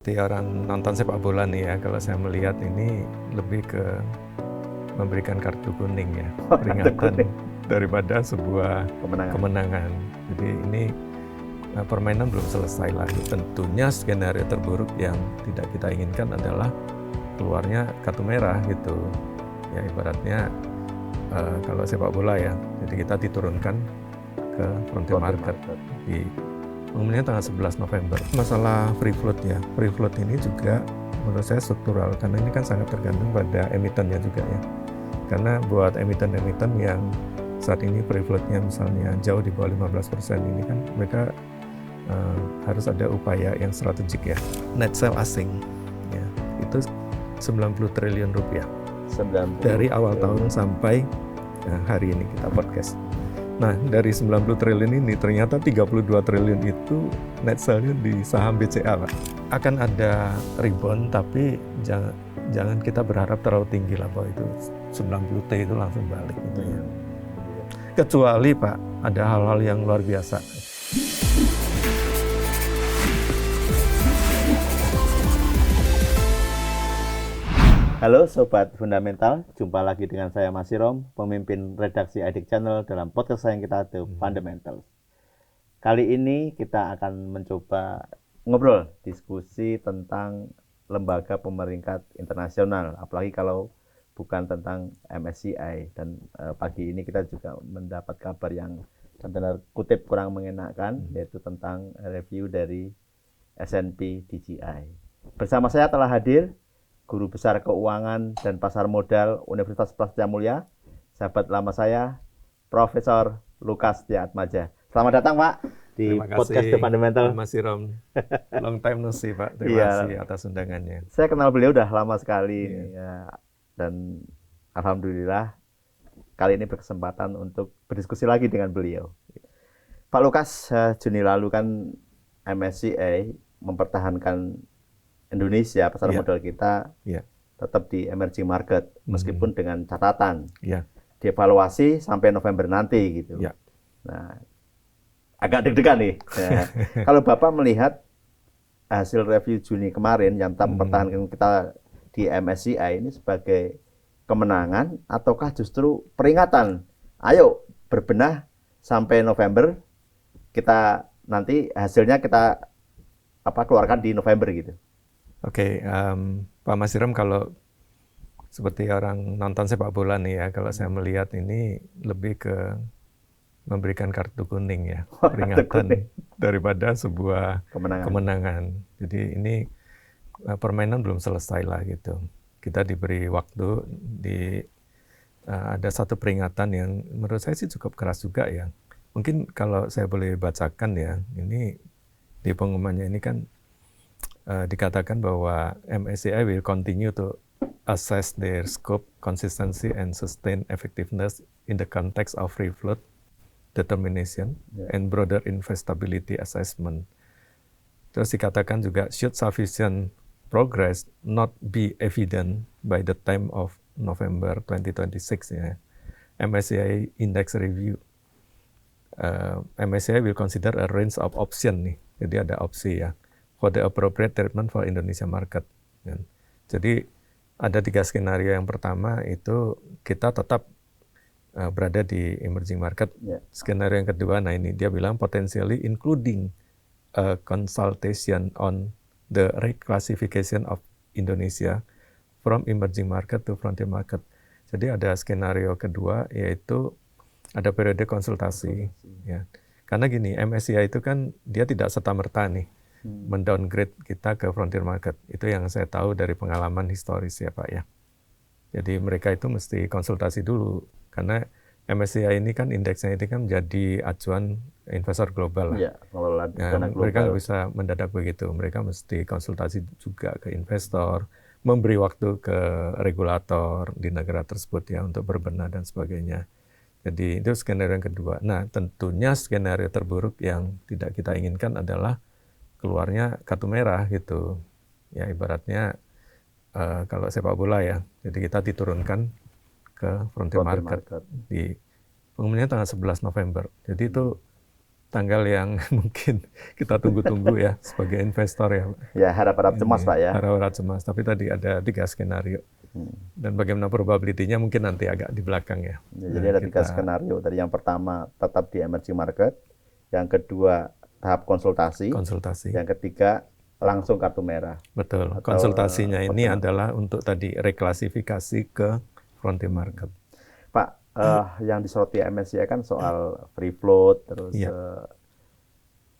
Seperti orang nonton sepak bola nih ya, kalau saya melihat ini lebih ke memberikan kartu kuning ya, peringatan daripada sebuah kemenangan. Jadi ini permainan belum selesai lagi. Tentunya skenario terburuk yang tidak kita inginkan adalah keluarnya kartu merah gitu. Ya ibaratnya kalau sepak bola ya, jadi kita diturunkan ke frontier market di umumnya tanggal 11 November. Masalah free float ya, free float ini juga menurut saya struktural karena ini kan sangat tergantung pada emitennya juga ya. Karena buat emiten-emiten yang saat ini free floatnya misalnya jauh di bawah 15% ini kan mereka harus ada upaya yang strategik ya. Net sell asing ya, itu 90 triliun rupiah. 90 dari awal tahun sampai hari ini kita podcast. Nah, dari 90 triliun ini ternyata 32 triliun itu net sell-nya di saham BCA, Pak. Akan ada rebound, tapi jangan kita berharap terlalu tinggi lah bahwa itu 90T itu langsung balik gitu ya. Kecuali, Pak, ada hal-hal yang luar biasa. Halo Sobat Fundamental, jumpa lagi dengan saya Mas Sirom, pemimpin redaksi IDIC Channel dalam podcast yang kita The Fundamentals. Kali ini kita akan mencoba ngobrol, diskusi tentang lembaga pemeringkat internasional, apalagi kalau bukan tentang MSCI. Dan pagi ini kita juga mendapat kabar yang tanda kutip kurang mengenakan, yaitu tentang review dari S&P DJI. Bersama saya telah hadir Guru Besar Keuangan dan Pasar Modal Universitas Prasetya Mulia, sahabat lama saya, Profesor Lukas Atmaja. Selamat datang Pak di podcast The Fundamental. Mas Sirom, long time no see Pak. Terima kasih atas undangannya. Saya kenal beliau udah lama sekali ya, dan alhamdulillah kali ini berkesempatan untuk berdiskusi lagi dengan beliau. Pak Lukas, Juni lalu kan MSCI mempertahankan Indonesia, pasar modal kita tetap di emerging market, meskipun dengan catatan dievaluasi sampai November nanti gitu. Nah, agak deg-degan nih. Nah, kalau Bapak melihat hasil review Juni kemarin yang tetap mempertahankan kita di MSCI ini sebagai kemenangan ataukah justru peringatan? Ayo berbenah sampai November, kita nanti hasilnya kita keluarkan di November gitu. Oke, Pak Mas Sirom, kalau seperti orang nonton sepak bola nih ya, kalau saya melihat ini lebih ke memberikan kartu kuning ya, peringatan daripada sebuah kemenangan. Jadi ini permainan belum selesai lah gitu. Kita diberi waktu, ada satu peringatan yang menurut saya sih cukup keras juga ya. Mungkin kalau saya boleh bacakan ya, ini di pengumumannya ini kan dikatakan bahwa MSCI will continue to assess their scope, consistency, and sustain effectiveness in the context of free float determination and broader investability assessment. Terus dikatakan juga should sufficient progress not be evident by the time of November 2026 ya. MSCI Index Review. MSCI will consider a range of option nih. Jadi ada opsi ya. For the appropriate treatment for Indonesia market. Jadi ada 3 skenario. Yang pertama itu kita tetap berada di emerging market. Skenario yang kedua, nah ini dia bilang potentially including a consultation on the reclassification of Indonesia from emerging market to frontier market. Jadi ada skenario kedua yaitu ada periode konsultasi. Ya. Karena gini, MSCI itu kan dia tidak serta-merta nih mendowngrade kita ke frontier market. Itu yang saya tahu dari pengalaman historis ya Pak ya. Jadi mereka itu mesti konsultasi dulu. Karena MSCI ini kan indeksnya itu kan menjadi acuan investor global lah. Mereka nggak bisa mendadak begitu. Mereka mesti konsultasi juga ke investor, memberi waktu ke regulator di negara tersebut ya untuk berbenah dan sebagainya. Jadi itu skenario yang kedua. Nah tentunya skenario terburuk yang tidak kita inginkan adalah keluarnya kartu merah gitu. Ya ibaratnya kalau sepak bola ya, jadi kita diturunkan ke frontier market. Di umumnya tanggal 11 November. Jadi itu tanggal yang mungkin kita tunggu-tunggu ya sebagai investor ya. Ya, harap-harap cemas Pak ya. Harap-harap cemas, tapi tadi ada 3 skenario. Dan bagaimana probability-nya mungkin nanti agak di belakang ya. Jadi ada 3 skenario. Tadi yang pertama tetap di emerging market, yang kedua tahap konsultasi, yang ketiga langsung kartu merah. Betul. Konsultasinya ini adalah untuk tadi reklasifikasi ke frontier market. Pak, yang disoroti MSCI kan soal free float, terus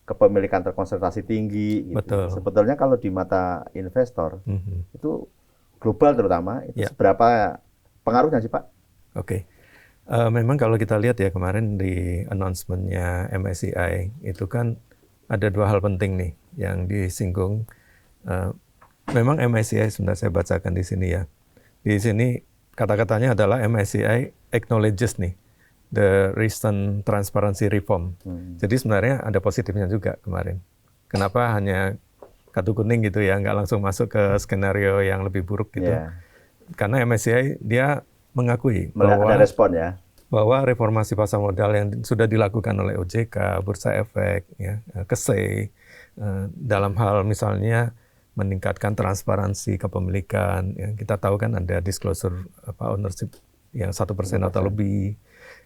kepemilikan terkonsentrasi tinggi. Gitu. Betul. Sebetulnya kalau di mata investor itu global terutama itu seberapa pengaruhnya sih Pak? Oke. Memang kalau kita lihat ya kemarin di announcement-nya MSCI itu kan ada 2 hal penting nih yang disinggung. Memang MSCI sebenarnya saya bacakan di sini ya. Di sini kata-katanya adalah MSCI acknowledges nih the recent transparency reform. Jadi sebenarnya ada positifnya juga kemarin. Kenapa hanya kartu kuning gitu ya, nggak langsung masuk ke skenario yang lebih buruk gitu. Karena MSCI dia mengakui bahwa ada respon ya, bahwa reformasi pasar modal yang sudah dilakukan oleh OJK, Bursa Efek, ya, KSEI, dalam hal misalnya meningkatkan transparansi kepemilikan. Ya, kita tahu kan ada disclosure ownership yang 1% atau lebih,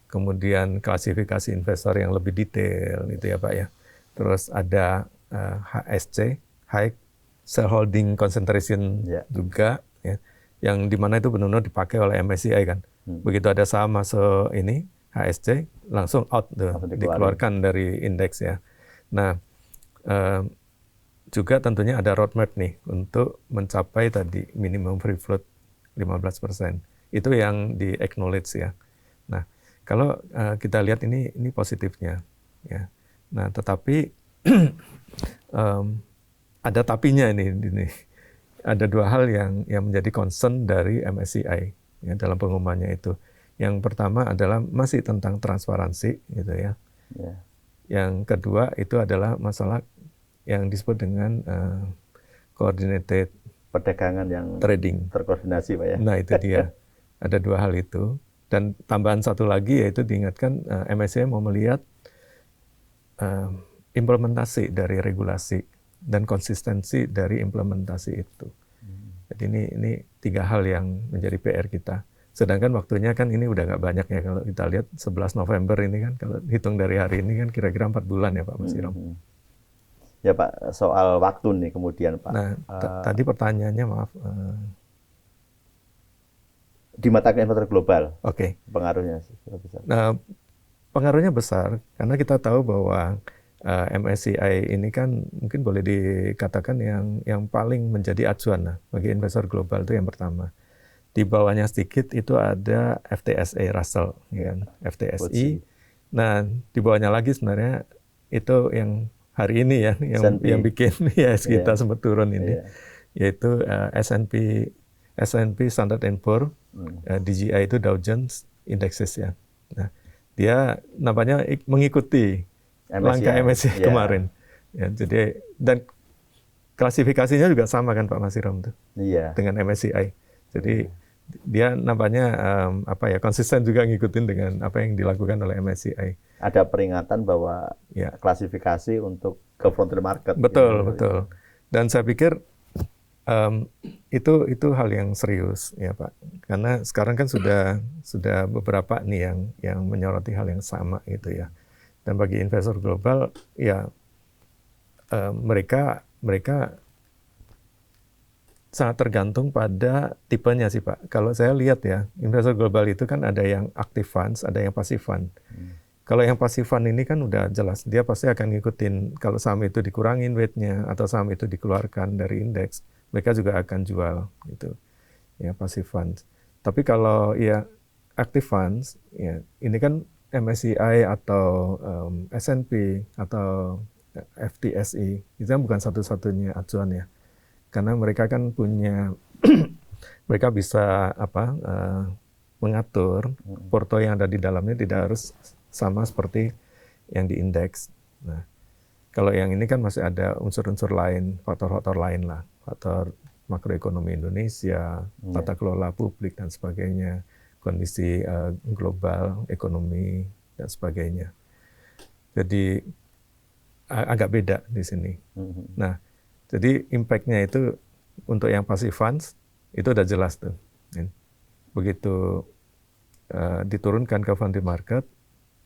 kemudian klasifikasi investor yang lebih detail, itu ya Pak ya. Terus ada HSC, High Shareholding Concentration juga, ya, yang dimana itu benar-benar dipakai oleh MSCI kan. Begitu ada saham masuk ini HSC, langsung out dikeluarkan dari indeks ya. Nah, juga tentunya ada roadmap nih untuk mencapai tadi minimum free float 15%. Itu yang di acknowledge ya. Nah, kalau kita lihat ini positifnya ya. Nah, tetapi ada tapinya ini. Ada 2 hal yang menjadi concern dari MSCI ya, dalam pengumumannya itu. Yang pertama adalah masih tentang transparansi gitu ya. Yang kedua itu adalah masalah yang disebut dengan coordinated perdagangan yang trading terkoordinasi Pak ya. Nah itu dia. Ada 2 hal itu. Dan tambahan satu lagi yaitu diingatkan MSCI mau melihat implementasi dari regulasi dan konsistensi dari implementasi itu. Jadi ini 3 hal yang menjadi PR kita. Sedangkan waktunya kan ini udah nggak banyak ya, kalau kita lihat 11 November ini kan, kalau hitung dari hari ini kan kira-kira 4 bulan ya Pak Mas Iram. Ya Pak, soal waktu nih kemudian Pak. Nah, tadi pertanyaannya maaf. Di mata investor global, pengaruhnya besar. Nah, pengaruhnya besar karena kita tahu bahwa MSCI ini kan mungkin boleh dikatakan yang paling menjadi acuan bagi investor global itu yang pertama. Di bawahnya sedikit itu ada FTSE Russell, ya kan? FTSI. Nah, di bawahnya lagi sebenarnya itu yang hari ini ya, yang bikin ya kita sempat turun ini, yaitu S&P Standard & Poor's, DJI itu Dow Jones Indexes ya. Nah, dia nampaknya mengikuti langkah MSCI kemarin. Ya, jadi dan klasifikasinya juga sama kan Pak Mas Iram tuh dengan MSCI. Jadi dia nampaknya konsisten juga ngikutin dengan apa yang dilakukan oleh MSCI. Ada peringatan bahwa klasifikasi untuk ke frontier market. Betul, betul. Dan saya pikir itu hal yang serius ya Pak. Karena sekarang kan sudah beberapa nih yang menyoroti hal yang sama gitu ya. Dan bagi investor global ya mereka sangat tergantung pada tipenya sih Pak. Kalau saya lihat ya, investor global itu kan ada yang active funds, ada yang passive fund. Kalau yang passive fund ini kan udah jelas, dia pasti akan ngikutin kalau saham itu dikurangin weight-nya atau saham itu dikeluarkan dari indeks, mereka juga akan jual gitu. Ya, passive funds. Tapi kalau ya active funds, ya ini kan MSCI atau S&P atau FTSE, itu kan bukan satu-satunya acuan ya. Karena mereka kan punya, mereka bisa mengatur porto yang ada di dalamnya tidak harus sama seperti yang di indeks. Nah, kalau yang ini kan masih ada unsur-unsur lain, faktor-faktor lain lah, faktor makroekonomi Indonesia, tata kelola publik dan sebagainya, kondisi global, ekonomi dan sebagainya. Jadi agak beda di sini. Nah, jadi impact-nya itu untuk yang passive funds itu udah jelas tuh. Begitu diturunkan ke fund market,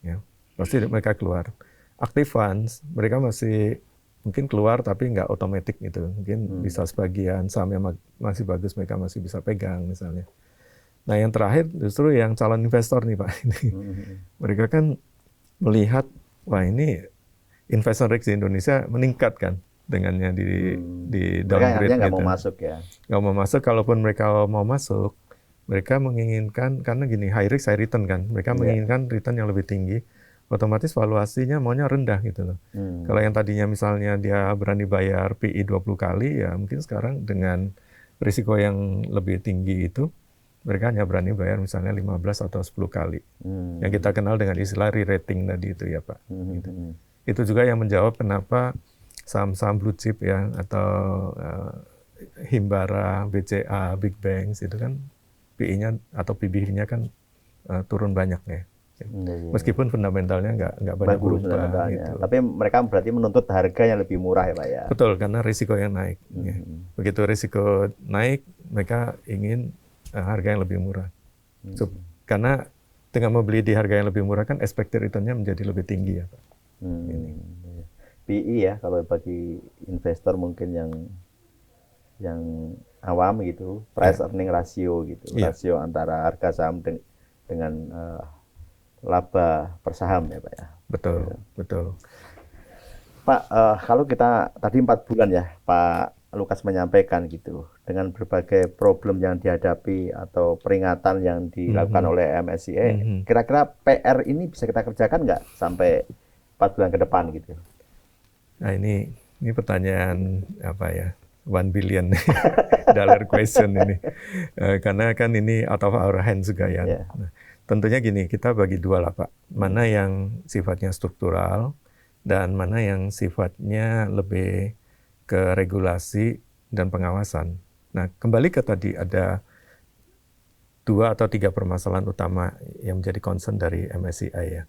ya, pasti mereka keluar. Active funds mereka masih mungkin keluar tapi nggak otomatis gitu. Mungkin bisa sebagian saham yang masih bagus mereka masih bisa pegang misalnya. Nah yang terakhir justru yang calon investor nih Pak. Ini mereka kan melihat wah ini investment risk di Indonesia meningkat kan dengannya di downgrade mereka nggak gitu. mau masuk ya. Nggak mau masuk, kalaupun mereka mau masuk, mereka menginginkan, karena gini, high risk, high return kan. Mereka menginginkan return yang lebih tinggi, otomatis valuasinya maunya rendah gitu loh. Kalau yang tadinya misalnya dia berani bayar PI 20 kali, ya mungkin sekarang dengan risiko yang lebih tinggi itu, mereka hanya berani bayar misalnya 15 atau 10 kali. Yang kita kenal dengan istilah re-rating tadi itu ya Pak. Gitu. Itu juga yang menjawab kenapa saham-saham blue chip ya, atau Himbara, BCA, Big Banks itu kan PI-nya atau PBV-nya kan turun banyak ya. Meskipun fundamentalnya nggak banyak berubah. Gitu. Tapi mereka berarti menuntut harga yang lebih murah ya Pak ya? Betul, karena risiko yang naik. Ya. Begitu risiko naik, mereka ingin harga yang lebih murah. Karena dengan membeli di harga yang lebih murah kan expected return-nya menjadi lebih tinggi ya Pak. PI ya, kalau bagi investor mungkin yang awam gitu, price earning ratio gitu, rasio antara harga saham dengan laba per saham ya Pak ya. Betul, betul. Pak, kalau kita tadi 4 bulan ya Pak Lukas menyampaikan gitu, dengan berbagai problem yang dihadapi atau peringatan yang dilakukan oleh MSCI, kira-kira PR ini bisa kita kerjakan nggak sampai 4 bulan ke depan gitu? Nah ini pertanyaan apa ya, $1 billion dollar question ini, karena kan ini out of our hands juga ya. Nah, tentunya gini, kita bagi dua lah Pak, mana yang sifatnya struktural dan mana yang sifatnya lebih ke regulasi dan pengawasan. Nah kembali ke tadi ada 2 atau 3 permasalahan utama yang menjadi concern dari MSCI ya.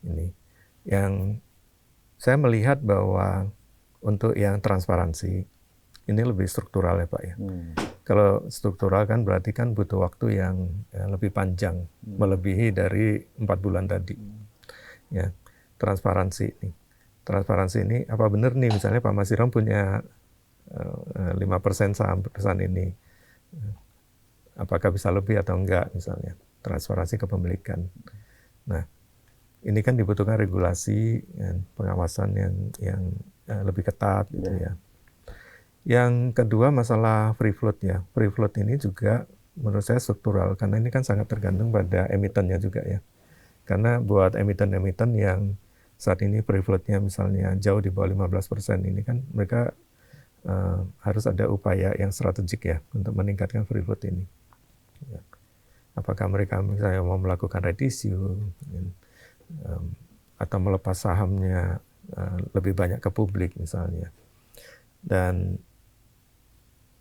Ini yang saya melihat bahwa untuk yang transparansi ini lebih struktural ya Pak ya. Kalau struktural kan berarti kan butuh waktu yang lebih panjang, melebihi dari 4 bulan tadi. Ya, transparansi ini apa benar nih misalnya Pak Mas Hiram punya 5% saham perusahaan ini, apakah bisa lebih atau enggak misalnya, transparansi kepemilikan. Nah ini kan dibutuhkan regulasi dan pengawasan yang lebih ketat gitu ya. Yang kedua masalah free float ya. Free float ini juga menurut saya struktural karena ini kan sangat tergantung pada emitennya juga ya. Karena buat emiten-emiten yang saat ini free float-nya misalnya jauh di bawah 15% ini kan mereka harus ada upaya yang strategik ya untuk meningkatkan free float ini. Ya. Apakah mereka misalnya mau melakukan right issue, atau melepas sahamnya lebih banyak ke publik misalnya. Dan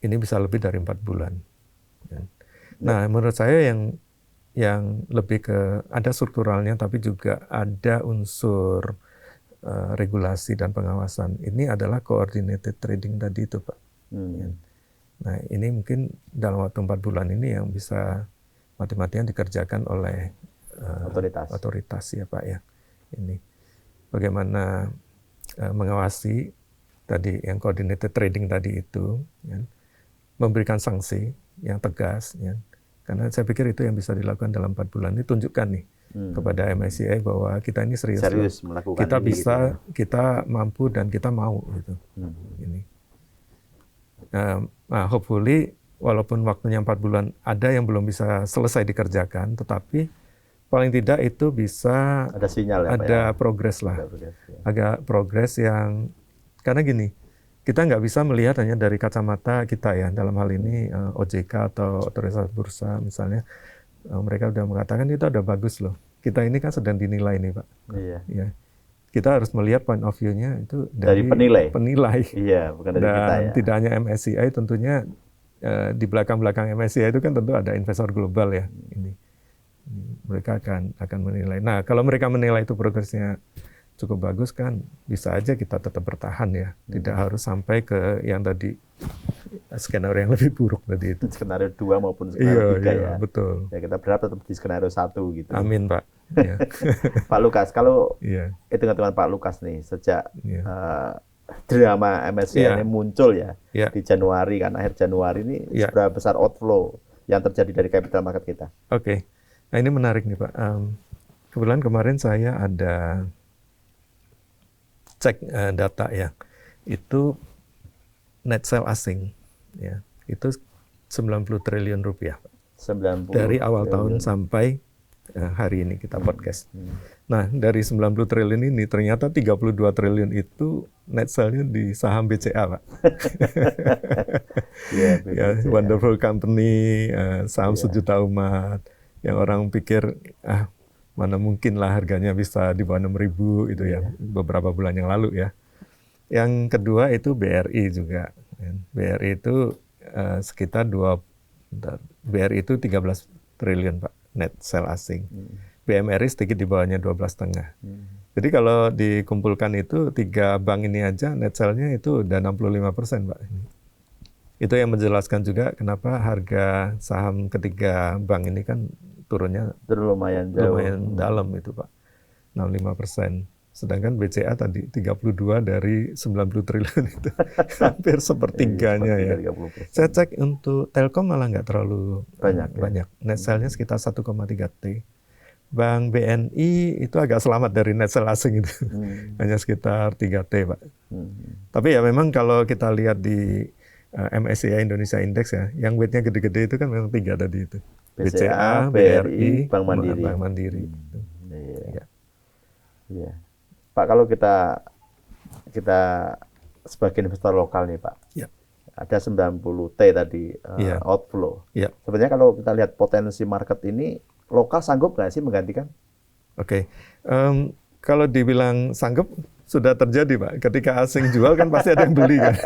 ini bisa lebih dari 4 bulan. Nah, menurut saya yang lebih ke ada strukturalnya tapi juga ada unsur regulasi dan pengawasan. Ini adalah coordinated trading tadi itu, Pak. Nah, ini mungkin dalam waktu 4 bulan ini yang bisa mati-matian dikerjakan oleh otoritas ya Pak ya. Ini bagaimana mengawasi tadi yang coordinated trading tadi itu, ya, memberikan sanksi yang tegas, ya. Karena saya pikir itu yang bisa dilakukan dalam 4 bulan ini, tunjukkan nih kepada MSCI bahwa kita ini serius melakukan kita ini bisa, gitu ya. Kita mampu dan kita mau gitu. Ini. Nah, hopefully walaupun waktunya 4 bulan ada yang belum bisa selesai dikerjakan, tetapi paling tidak itu bisa ada sinyal ya, ada Pak, ya? progres lah. Ada progres yang, karena gini, kita nggak bisa melihat hanya dari kacamata kita ya, dalam hal ini OJK atau Otoritas Bursa misalnya, mereka udah mengatakan itu udah bagus loh. Kita ini kan sedang dinilai nih Pak. Iya. Ya. Kita harus melihat point of view-nya itu dari penilai. Iya, bukan dari kita ya. Tidak hanya MSCI, tentunya di belakang-belakang MSCI itu kan tentu ada investor global ya. Ini mereka akan menilai. Nah, kalau mereka menilai itu progresnya cukup bagus kan bisa aja kita tetap bertahan ya. Tidak harus sampai ke yang tadi skenario yang lebih buruk tadi itu. Skenario 2 maupun skenario 3 ya. Betul. Ya kita berharap tetap di skenario 1 gitu. Amin Pak. Ya. Pak Lukas, kalau hitung-hitungan Pak Lukas nih sejak drama MSCI ini muncul ya di Januari kan, akhir Januari ini seberapa besar outflow yang terjadi dari capital market kita? Oke. Nah ini menarik nih Pak. Kebetulan kemarin saya ada cek data ya. Itu net sell asing ya. Itu 90 triliun rupiah. 90 dari awal tahun sampai hari ini kita podcast. Nah, dari 90 triliun ini ternyata 32 triliun itu net sell-nya di saham BCA, Pak. Wonderful company, saham sejuta umat. Yang orang pikir, mana mungkin lah harganya bisa di bawah 6.000 itu ya, beberapa bulan yang lalu ya. Yang kedua itu BRI juga. BRI itu sekitar BRI itu 13 triliun, Pak, net sell asing. BMRI sedikit di bawahnya 12,5. Jadi kalau dikumpulkan itu 3 bank ini aja net sell-nya itu udah 65%, Pak. Itu yang menjelaskan juga kenapa harga saham ketiga bank ini kan turunnya lumayan jauh. Lumayan dalam itu, Pak. 65%. Sedangkan BCA tadi 32 dari 90 triliun itu hampir sepertiganya ya. 30%. Saya cek untuk Telkom malah nggak terlalu banyak. Net sell-nya sekitar 1,3 T. Bank BNI itu agak selamat dari net sell asing itu. Hanya sekitar 3 T, Pak. Tapi ya memang kalau kita lihat di MSCI Indonesia Index ya, yang weight-nya gede-gede itu kan memang 3 tadi itu. BCA, BRI, Bank Mandiri. Bank Mandiri. Iya. Pak, kalau kita sebagai investor lokal nih, Pak. Ada 90 T tadi outflow. Sebenarnya kalau kita lihat potensi market ini, lokal sanggup nggak sih menggantikan? Oke. Kalau dibilang sanggup, sudah terjadi, Pak. Ketika asing jual kan pasti ada yang beli kan.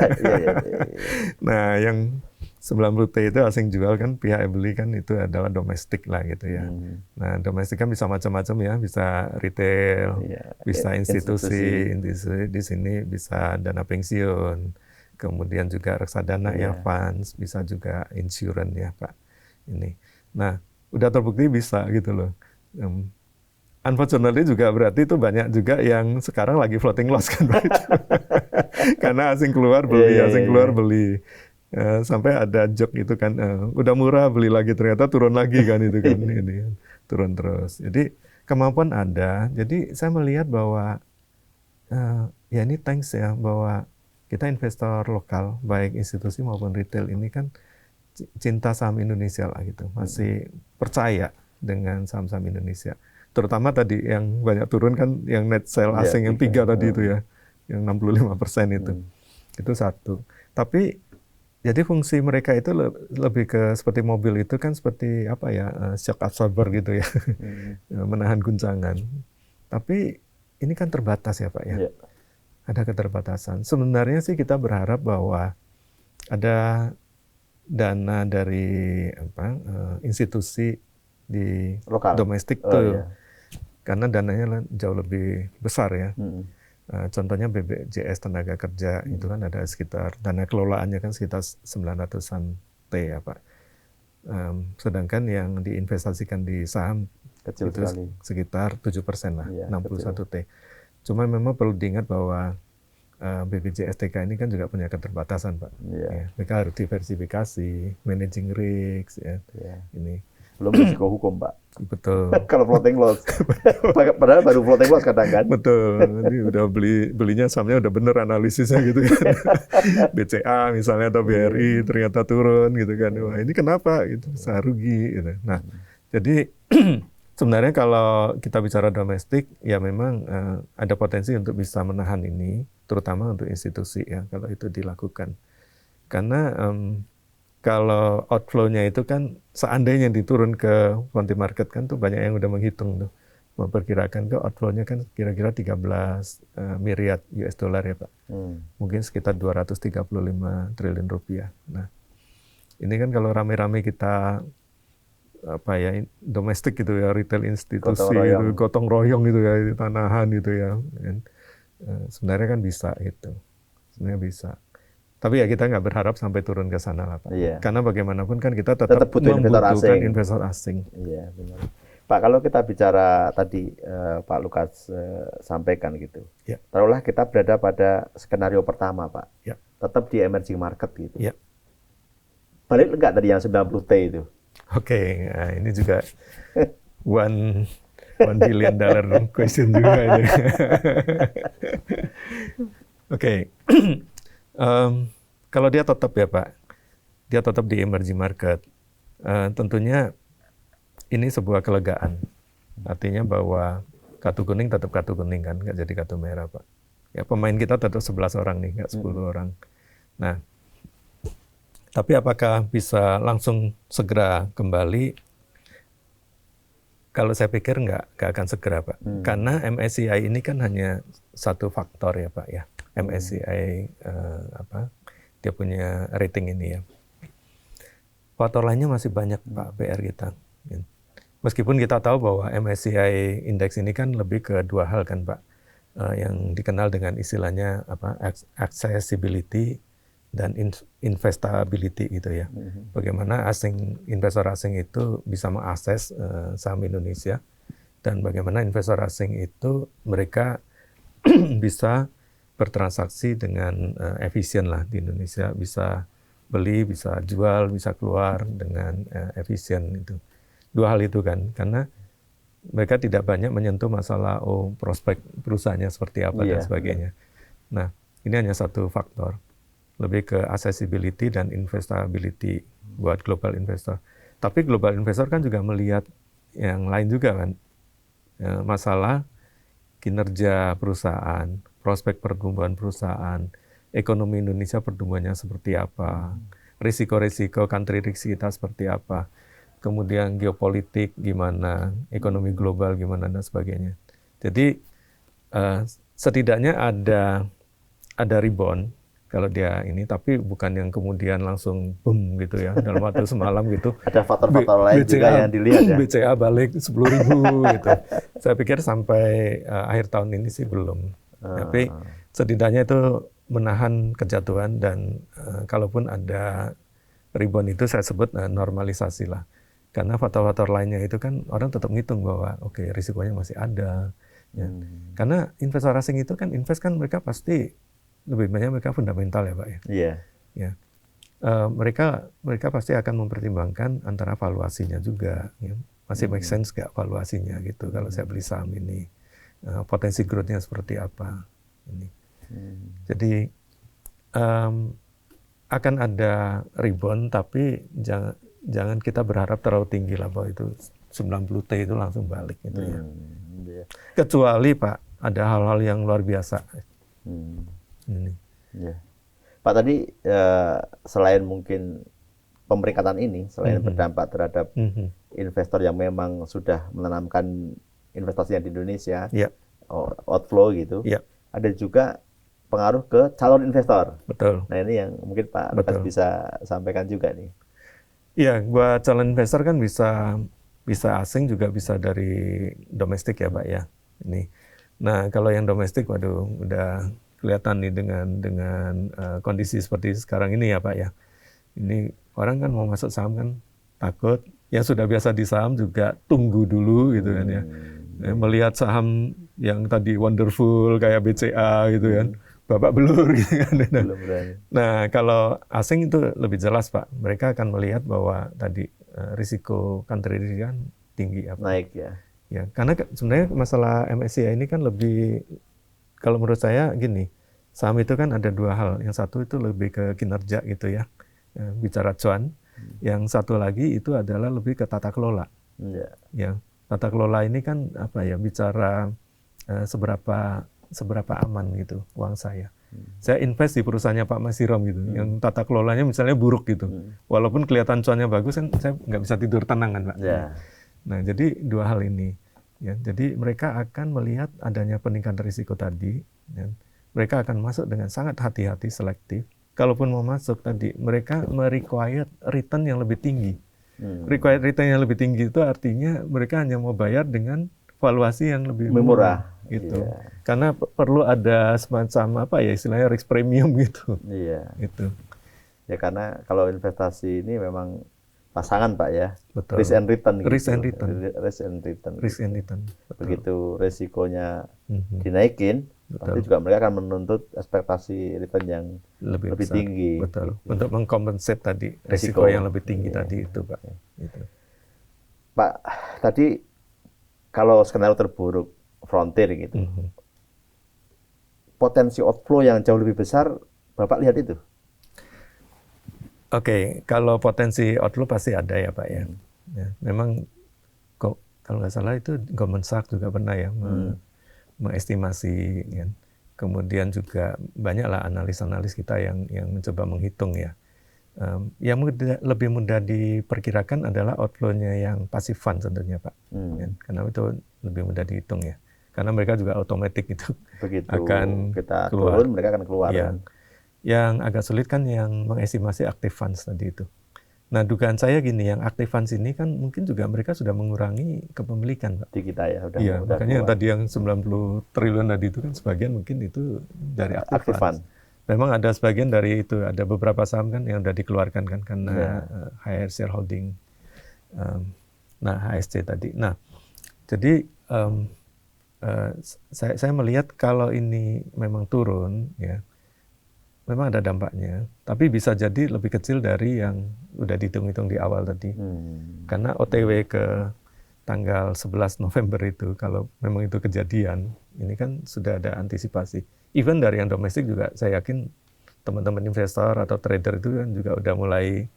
Nah, yang 90 T itu asing jual kan, pihak yang beli kan itu adalah domestik lah gitu ya. Nah, domestik kan bisa macam-macam ya, bisa retail, bisa institusi di sini bisa dana pensiun, kemudian juga reksadana ya, funds, bisa juga insurance ya, Pak. Ini. Nah, udah terbukti bisa gitu loh. Unfortunately juga berarti itu banyak juga yang sekarang lagi floating loss kan, Pak. Karena asing keluar beli, asing keluar beli. Sampai ada joke itu kan, udah murah beli lagi, ternyata turun lagi kan itu kan, ini turun terus. Jadi kemampuan ada. Jadi saya melihat bahwa ya ini thanks ya, bahwa kita investor lokal baik institusi maupun retail ini kan cinta saham Indonesia lah gitu, masih percaya dengan saham-saham Indonesia. Terutama tadi yang banyak turun kan, yang net sell asing yang 3 tadi itu ya, yang 65% itu. Itu satu. Tapi jadi fungsi mereka itu lebih ke seperti mobil itu kan, seperti apa ya, shock absorber gitu ya, menahan guncangan. Tapi ini kan terbatas ya, Pak ya. Ada keterbatasan. Sebenarnya sih kita berharap bahwa ada dana dari institusi di lokal, domestik tuh, karena dananya jauh lebih besar ya. Contohnya BPJS Tenaga Kerja itu kan ada sekitar, dana kelolaannya kan sekitar 900-an T ya, Pak. Sedangkan yang diinvestasikan di saham kecil itu sekali, sekitar 7% lah, 61 T. Cuma memang perlu diingat bahwa BPJS TK ini kan juga punya keterbatasan, Pak. Mereka harus diversifikasi, managing risk ya. Ini belum risiko hukum, Pak. Betul. Kalau floating loss. Padahal baru floating loss kadang kan. Betul. Jadi udah belinya sahamnya udah bener analisisnya gitu kan. BCA misalnya atau BRI ternyata turun gitu kan. Wah, ini kenapa gitu, bisa rugi gitu. Nah, jadi sebenarnya kalau kita bicara domestik ya memang ada potensi untuk bisa menahan ini, terutama untuk institusi ya kalau itu dilakukan. Karena kalau outflow-nya itu kan seandainya diturun ke money market kan tuh banyak yang udah menghitung tuh, memperkirakan ke outflow-nya kan kira-kira 13 miliar US dollar ya, Pak. Mungkin sekitar 235 triliun rupiah. Nah, ini kan kalau rame-rame kita apa ya, domestik gitu ya, retail institusi gitu, gotong royong gitu ya, tanahan gitu ya. Sebenarnya kan bisa itu, sebenarnya bisa. Tapi ya kita nggak berharap sampai turun ke sana lah Pak. Iya. Karena bagaimanapun kan kita tetap butuh membutuhkan investor asing. Iya benar. Pak, kalau kita bicara tadi Pak Lukas sampaikan gitu, ya. Taruhlah kita berada pada skenario pertama Pak, ya. Tetap di emerging market gitu. Ya. Balik nggak dari yang 90T itu? Oke, nah ini juga $1 billion question juga ini. Oke. Kalau dia tetap ya Pak, dia tetap di emerging market, tentunya ini sebuah kelegaan. Artinya bahwa kartu kuning tetap kartu kuning kan, nggak jadi kartu merah Pak. Ya pemain kita tetap 11 orang nih, nggak 10 orang. Nah, tapi apakah bisa langsung segera kembali? Kalau saya pikir nggak akan segera Pak. Karena MSCI ini kan hanya satu faktor ya Pak ya. MSCI dia punya rating ini ya. Faktor lainnya masih banyak Pak PR kita. Meskipun kita tahu bahwa MSCI Index ini kan lebih ke dua hal kan Pak. Yang dikenal dengan istilahnya accessibility dan investability gitu ya. Bagaimana investor asing itu bisa mengakses saham Indonesia, dan bagaimana investor asing itu mereka bisa bertransaksi dengan efisien lah di Indonesia, bisa beli, bisa jual, bisa keluar dengan efisien itu. Dua hal itu kan, karena mereka tidak banyak menyentuh masalah prospek perusahaannya seperti apa dan sebagainya. Nah, ini hanya satu faktor. Lebih ke accessibility dan investability buat global investor. Tapi global investor kan juga melihat yang lain juga kan. Masalah kinerja perusahaan, prospek pertumbuhan perusahaan, ekonomi Indonesia pertumbuhannya seperti apa, risiko-risiko country risk kita seperti apa, kemudian geopolitik gimana, ekonomi global gimana dan sebagainya. Jadi setidaknya ada rebound kalau dia ini, tapi bukan yang kemudian langsung boom gitu ya dalam waktu semalam gitu. Ada faktor-faktor lain juga yang dilihat ya. BCA balik 10.000 gitu. Saya pikir sampai akhir tahun ini sih belum. Tapi setidaknya itu menahan kejatuhan, dan kalaupun ada rebound itu saya sebut normalisasi lah. Karena faktor-faktor lainnya itu kan orang tetap ngitung bahwa oke, risikonya masih ada. Ya. Karena investor asing itu kan mereka pasti lebih banyak mereka fundamental ya Pak ya. Iya. Ya. Mereka pasti akan mempertimbangkan antara valuasinya juga. Ya. Masih make sense nggak valuasinya gitu. Kalau saya beli saham ini, potensi growth-nya seperti apa. Ini. Jadi akan ada rebound, tapi jangan kita berharap terlalu tinggi lah bahwa itu 90T itu langsung balik gitu ya. Kecuali Pak ada hal-hal yang luar biasa. Ini. Ya. Pak, tadi selain mungkin pemeringkatan ini, selain berdampak terhadap investor yang memang sudah menanamkan investasinya di Indonesia, outflow gitu, ada juga pengaruh ke calon investor. Betul. Nah ini yang mungkin Pak Lukas bisa sampaikan juga nih. Iya, buat calon investor kan bisa asing juga bisa dari domestik ya Pak ya. Ini. Nah kalau yang domestik, waduh, udah kelihatan nih dengan kondisi seperti sekarang ini ya Pak ya. Ini orang kan mau masuk saham kan takut. Yang sudah biasa di saham juga tunggu dulu gitu kan ya. Melihat saham yang tadi wonderful kayak BCA gitu kan, babak belur gitu kan. Nah kalau asing itu lebih jelas Pak. Mereka akan melihat bahwa tadi risiko country risk kan tinggi apa. Naik ya. Ya, karena sebenarnya masalah MSCI ini kan lebih, kalau menurut saya gini, saham itu kan ada dua hal. Yang satu itu lebih ke kinerja gitu ya, bicara cuan. Yang satu lagi itu adalah lebih ke tata kelola. Ya, tata kelola ini kan apa ya, bicara seberapa aman gitu uang saya. Saya invest di perusahaannya Pak Masirom gitu, yang tata kelolanya misalnya buruk gitu. Walaupun kelihatan cuannya bagus kan saya nggak bisa tidur tenang kan Pak. Nah jadi dua hal ini. Ya, jadi mereka akan melihat adanya peningkatan risiko tadi, ya. Mereka akan masuk dengan sangat hati-hati, selektif. Kalaupun mau masuk tadi, mereka merequire return yang lebih tinggi Required return yang lebih tinggi itu artinya mereka hanya mau bayar dengan valuasi yang lebih murah gitu. Iya. Karena perlu ada semacam apa ya istilahnya risk premium gitu. Iya. Itu. Ya karena kalau investasi ini memang pasangan Pak ya. Betul. Risk and return gitu. Risk and return. Risk and return. Risk and return. Begitu resikonya dinaikin, tapi juga mereka akan menuntut ekspektasi return yang lebih tinggi. Betul. Gitu. Untuk mengkompensate tadi risiko yang lebih tinggi tadi itu Pak. Gitu. Pak, tadi kalau skenario terburuk Frontier gitu, potensi outflow yang jauh lebih besar, Bapak lihat itu? Oke, kalau potensi outflow pasti ada ya Pak ya. Ya memang kalau nggak salah itu Goldman Sachs juga pernah ya mengestimasi, ya. Kemudian juga banyaklah analis-analis kita yang mencoba menghitung ya. Yang lebih mudah diperkirakan adalah outflow-nya yang passive fund tentunya Pak. Ya, karena itu lebih mudah dihitung ya. Karena mereka juga otomatis itu begitu akan kita keluar. Turun, mereka akan keluar. Ya. Yang agak sulit kan yang mengestimasi active funds tadi itu. Nah, dugaan saya gini, yang active funds ini kan mungkin juga mereka sudah mengurangi kepemilikan, Pak. Di kita ya, udah. Iya, makanya yang tadi yang 90 triliun tadi itu kan sebagian mungkin itu dari active funds. Memang ada sebagian dari itu, ada beberapa saham kan yang sudah dikeluarkan kan karena higher shareholding. Nah, HSC tadi. Nah, jadi saya melihat kalau ini memang turun, ya, memang ada dampaknya, tapi bisa jadi lebih kecil dari yang udah dihitung-hitung di awal tadi. Karena OTW ke tanggal 11 November itu, kalau memang itu kejadian, ini kan sudah ada antisipasi. Even dari yang domestik juga, saya yakin teman-teman investor atau trader itu kan juga udah mulai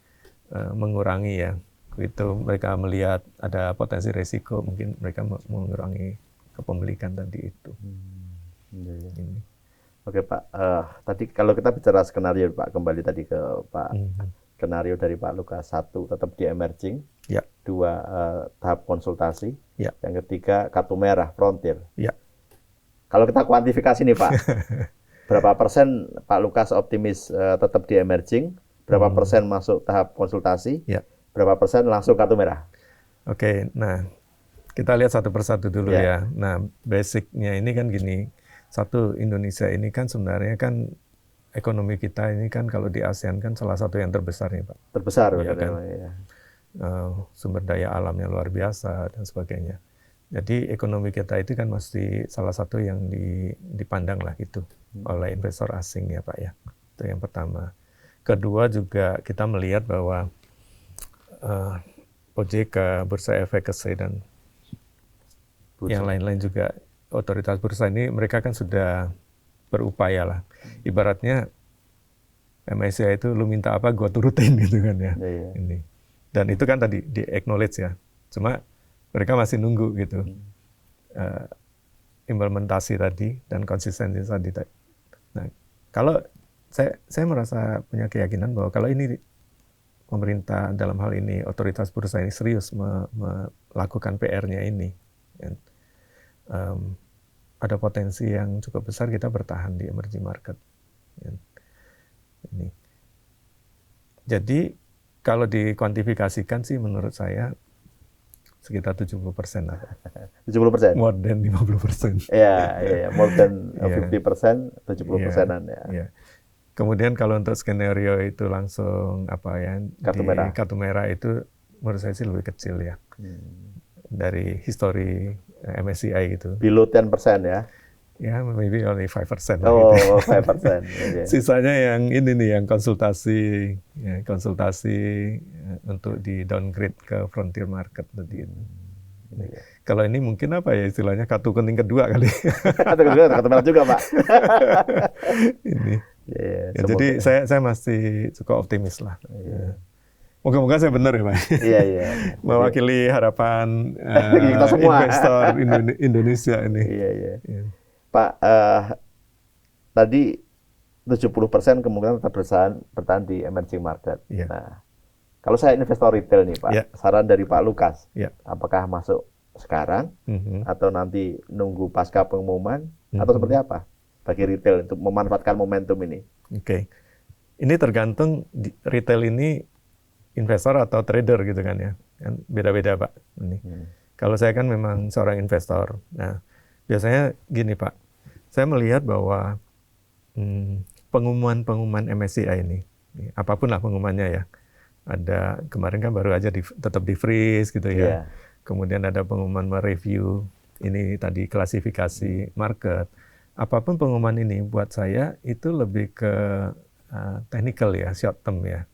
mengurangi ya. Itu mereka melihat ada potensi resiko, mungkin mereka mengurangi kepemilikan tadi itu. Ini. Oke Pak, tadi kalau kita bicara skenario Pak, kembali tadi ke Pak, skenario dari Pak Lukas, 1 tetap di emerging, 2 tahap konsultasi, yang ketiga kartu merah, Frontier. Kalau kita kuantifikasi nih Pak, berapa persen Pak Lukas optimis tetap di emerging, berapa persen masuk tahap konsultasi, berapa persen langsung kartu merah? Oke, nah kita lihat satu persatu dulu ya. Nah, basicnya ini kan gini. Satu, Indonesia ini kan sebenarnya kan ekonomi kita ini kan kalau di ASEAN kan salah satu yang terbesar nih Pak. Terbesar ya, kan? Ya. Sumber daya alamnya luar biasa dan sebagainya. Jadi ekonomi kita itu kan masih salah satu yang dipandang lah gitu oleh investor asing ya Pak ya. Itu yang pertama. Kedua juga kita melihat bahwa OJK, Bursa Efek Kese dan yang lain-lain juga otoritas bursa ini mereka kan sudah berupaya lah. Ibaratnya MSCI itu lu minta apa gua turutin gitu kan ya. Ini. Dan itu kan tadi di acknowledge ya. Cuma mereka masih nunggu gitu. Implementasi tadi dan konsistensi tadi. Nah, kalau saya merasa punya keyakinan bahwa kalau ini pemerintah dalam hal ini otoritas bursa ini serius melakukan PR-nya ini. Ada potensi yang cukup besar kita bertahan di emerging market. Ini. Jadi kalau dikuantifikasikan sih menurut saya sekitar 70% lah. 70%? More than 50%. Iya, more than 50%, 70%-an ya. Yeah. Kemudian kalau untuk skenario itu langsung apa ya kartu merah itu menurut saya sih lebih kecil ya. Dari histori MSCI gitu. Below 10% ya? Ya, maybe only 5%. Oh, gitu. 5%. Okay. Sisanya yang ini nih, yang konsultasi untuk di downgrade ke frontier market tadi. Kalau ini mungkin apa ya istilahnya kartu kuning kedua kali. Kartu merah juga Pak. Ini. Jadi saya masih cukup optimis lah. Moga-moga saya benar ya Pak. Iya. Mewakili harapan kita semua. Investor Indonesia ini. Iya. Pak, tadi 70% kemungkinan tetap bertahan di emerging market. Nah, kalau saya investor retail nih Pak, saran dari Pak Lukas, apakah masuk sekarang atau nanti nunggu pasca pengumuman atau seperti apa bagi retail untuk memanfaatkan momentum ini? Oke. Ini tergantung retail ini investor atau trader gitu kan ya. Kan beda-beda Pak. Ini. Kalau saya kan memang seorang investor. Nah, biasanya gini Pak. Saya melihat bahwa pengumuman MSCI ini, apapun lah pengumumannya ya. Ada kemarin kan baru aja tetap di freeze gitu ya. Kemudian ada pengumuman mereview ini tadi klasifikasi market. Apapun pengumuman ini buat saya itu lebih ke technical ya, short term ya.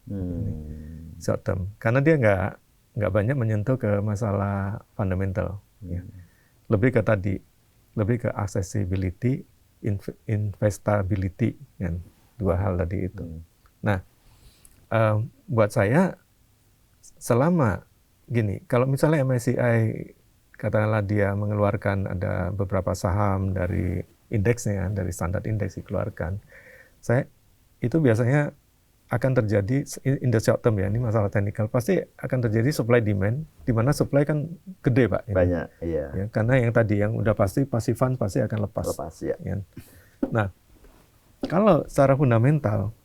Short term. Karena dia nggak banyak menyentuh ke masalah fundamental. Ya. Lebih ke tadi, lebih ke accessibility, investability, kan? Dua hal tadi itu. Nah, buat saya selama gini, kalau misalnya MSCI katakanlah dia mengeluarkan ada beberapa saham dari indeksnya, dari standar indeks dikeluarkan, saya itu biasanya akan terjadi in the short term ya, ini masalah teknikal, pasti akan terjadi supply demand, di mana supply kan gede Pak. Banyak, iya. Ya, karena yang tadi yang udah pasti passive fund pasti akan lepas. Ya. Ya. Nah, kalau secara fundamental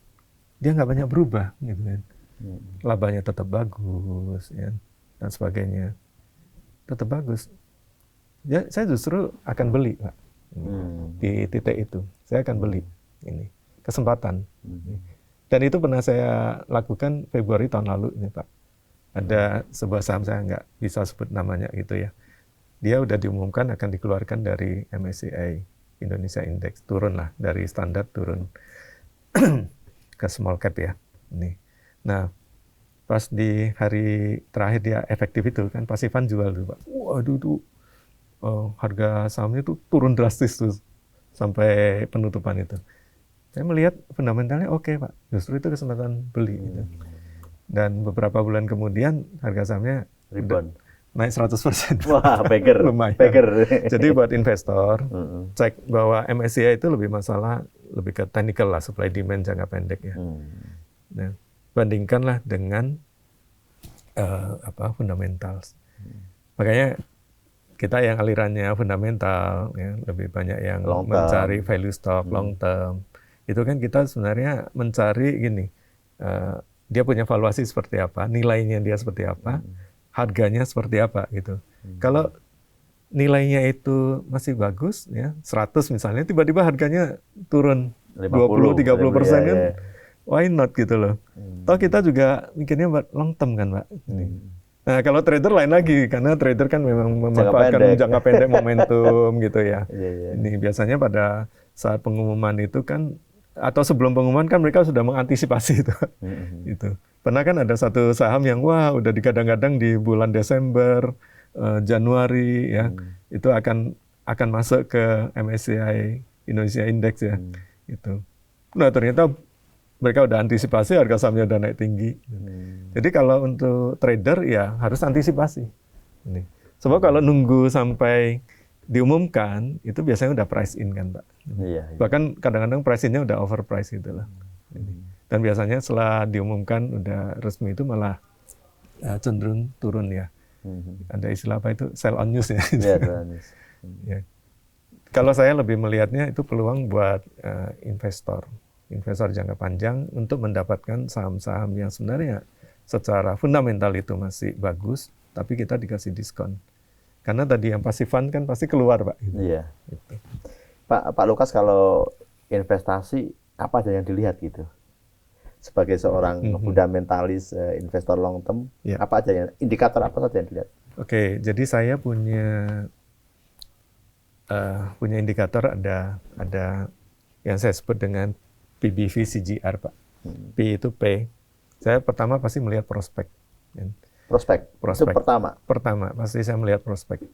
dia nggak banyak berubah, gitu kan. Labanya tetap bagus, ya, dan sebagainya, tetap bagus. Ya, saya justru akan beli Pak. Di titik itu, saya akan beli ini kesempatan. Dan itu pernah saya lakukan Februari tahun lalu ini Pak. Ada sebuah saham, saya nggak bisa sebut namanya gitu ya. Dia udah diumumkan akan dikeluarkan dari MSCI Indonesia Index, turun lah dari standar turun ke small cap ya. Ini. Nah, pas di hari terakhir dia efektif itu kan pasifan jual dulu Pak. Waduh tuh harga sahamnya tuh turun drastis tuh sampai penutupan itu. Saya melihat fundamentalnya oke Pak, justru itu kesempatan beli. Gitu. Dan beberapa bulan kemudian harga sahamnya naik 100%. Wah, beggar. Lumayan. Jadi buat investor, cek bahwa MSCI itu lebih masalah, lebih ke technical lah, supply demand jangka pendek ya. Nah, bandingkanlah dengan fundamental. Makanya kita yang alirannya fundamental, ya, lebih banyak yang mencari value stock, long term. Itu kan kita sebenarnya mencari gini, dia punya valuasi seperti apa, nilainya dia seperti apa, harganya seperti apa gitu. Kalau nilainya itu masih bagus, ya 100 misalnya, tiba-tiba harganya turun 20-30% kan, why not gitu loh. Toh kita juga mikirnya buat long term kan Pak. Nah kalau trader lain lagi, karena trader kan memang memanfaatkan jangka pendek momentum gitu ya. Ini biasanya pada saat pengumuman itu kan, atau sebelum pengumuman kan mereka sudah mengantisipasi itu. Itu. Pernah kan ada satu saham yang wah udah digadang-gadang di bulan Desember, Januari ya, itu akan masuk ke MSCI Indonesia Index ya. Itu. Nah ternyata mereka udah antisipasi, harga sahamnya udah naik tinggi. Jadi kalau untuk trader ya harus antisipasi. Ini. Sebab kalau nunggu sampai diumumkan, itu biasanya udah price in kan Pak. Bahkan kadang-kadang price in-nya udah overprice gitu lah. Dan biasanya setelah diumumkan udah resmi itu malah cenderung turun ya. Ada istilah apa itu? Sell on news ya. Ya. Kalau saya lebih melihatnya itu peluang buat investor jangka panjang untuk mendapatkan saham-saham yang sebenarnya secara fundamental itu masih bagus, tapi kita dikasih diskon. Karena tadi yang passive fund kan pasti keluar Pak. Gitu. Iya. Gitu. Pak Lukas, kalau investasi apa aja yang dilihat gitu? Sebagai seorang fundamentalis investor long term, apa aja yang indikator apa saja yang dilihat? Oke, jadi saya punya indikator ada yang saya sebut dengan PBV CGR Pak. P itu P. Saya pertama pasti melihat prospek. Prospek. Itu pertama. Pertama pasti saya melihat prospek.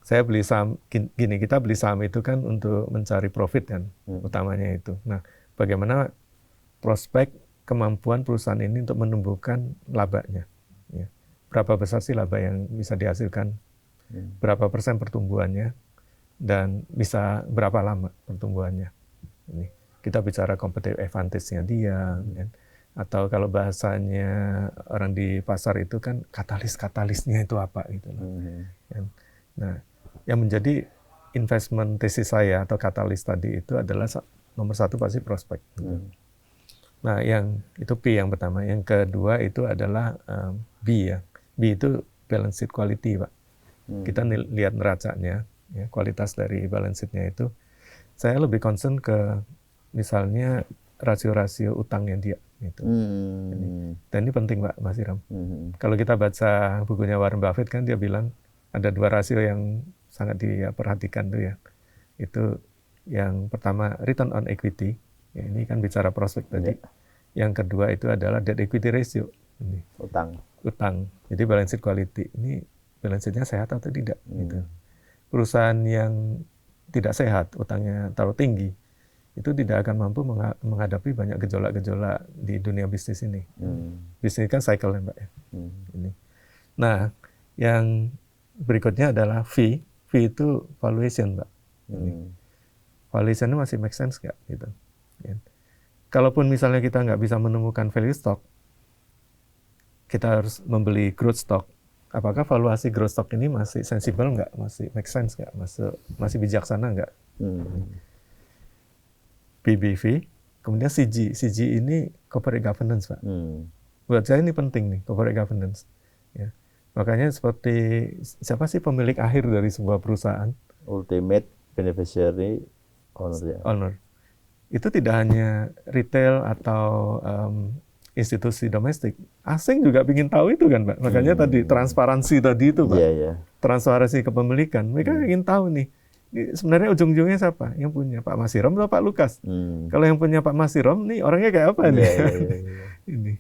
Saya beli saham gini, kita beli saham itu kan untuk mencari profit kan, utamanya itu. Nah, bagaimana prospek kemampuan perusahaan ini untuk menumbuhkan labanya? Ya. Berapa besar sih laba yang bisa dihasilkan? Berapa persen pertumbuhannya? Dan bisa berapa lama pertumbuhannya? Ini kita bicara competitive advantage-nya dia, kan? Atau kalau bahasanya orang di pasar itu kan katalis-katalisnya itu apa gitu loh. Nah, yang menjadi investment thesis saya atau katalis tadi itu adalah nomor satu pasti prospek. Nah, yang itu P yang pertama. Yang kedua itu adalah B ya. B itu balance sheet quality, Pak. Kita lihat neracanya, ya, kualitas dari balance sheet-nya itu. Saya lebih concern ke misalnya rasio-rasio utangnya dia. Gitu. Dan ini penting, Pak Mas Iram. Kalau kita baca bukunya Warren Buffett kan dia bilang ada 2 rasio yang sangat diperhatikan tuh ya. Itu yang pertama return on equity. Ya, ini kan bicara prospek tadi. Yang kedua itu adalah debt equity ratio. Ini. Utang. Jadi balance sheet quality. Ini balance sheet-nya sehat atau tidak. Gitu. Perusahaan yang tidak sehat, utangnya terlalu tinggi, itu tidak akan mampu menghadapi banyak gejolak-gejolak di dunia bisnis ini. Bisnis kan cycle ya, Mbak. Ya. Ini. Nah, yang berikutnya adalah V. V itu valuation, Mbak. Valuation masih make sense nggak? Gitu. Ya. Kalaupun misalnya kita nggak bisa menemukan value stock, kita harus membeli growth stock. Apakah valuasi growth stock ini masih sensible nggak? Masih make sense nggak? Masih bijaksana nggak? PBV, kemudian CG. CG ini corporate governance, Pak. Buat saya ini penting nih, corporate governance. Ya. Makanya seperti, siapa sih pemilik akhir dari sebuah perusahaan? Ultimate beneficiary owner. Itu tidak hanya retail atau institusi domestik, asing juga ingin tahu itu kan, Pak. Makanya tadi transparansi tadi itu, Pak. Transparansi kepemilikan. Mereka ingin tahu nih, sebenarnya ujung-ujungnya siapa? Yang punya Pak Masirom atau Pak Lukas? Kalau yang punya Pak Masirom, nih orangnya kayak apa nih? Ini.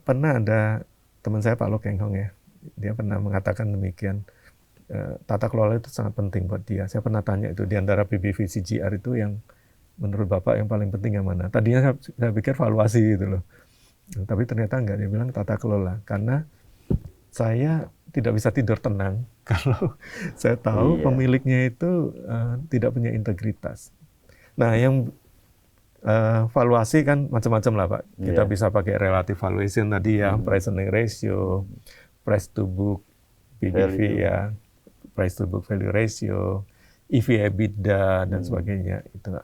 Pernah ada teman saya Pak Lo Keng Hong ya, dia pernah mengatakan demikian. Tata kelola itu sangat penting buat dia. Saya pernah tanya itu di antara PBV CGR itu yang menurut Bapak yang paling penting yang mana? Tadinya saya pikir valuasi gitu loh. Tapi ternyata enggak, dia bilang tata kelola. Karena saya tidak bisa tidur tenang kalau saya tahu pemiliknya itu tidak punya integritas. Nah, yang valuasi kan macam-macam lah, Pak. Kita bisa pakai relative valuation tadi ya, price earning ratio, price to book, PBV ya, price to book value ratio, EV/EBITDA dan sebagainya. Itu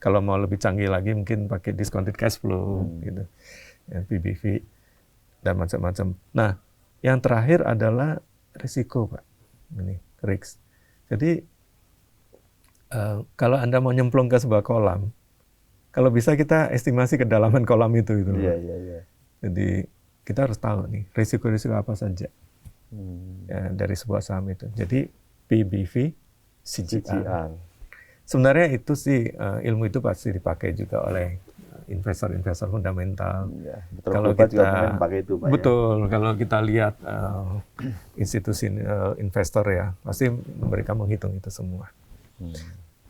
kalau mau lebih canggih lagi mungkin pakai discounted cash flow gitu. Ya, PBV dan macam-macam. Nah, yang terakhir adalah risiko, Pak. Ini risk. Jadi kalau Anda mau nyemplung ke sebuah kolam, kalau bisa kita estimasi kedalaman kolam itu gitu. Jadi kita harus tahu nih risiko-risiko apa saja. Ya, dari sebuah saham itu. Jadi PBV, CGR. Sebenarnya itu sih ilmu itu pasti dipakai juga oleh investor-investor fundamental. Kalau kita betul, kalau kita lihat institusi investor ya, pasti mereka menghitung itu semua.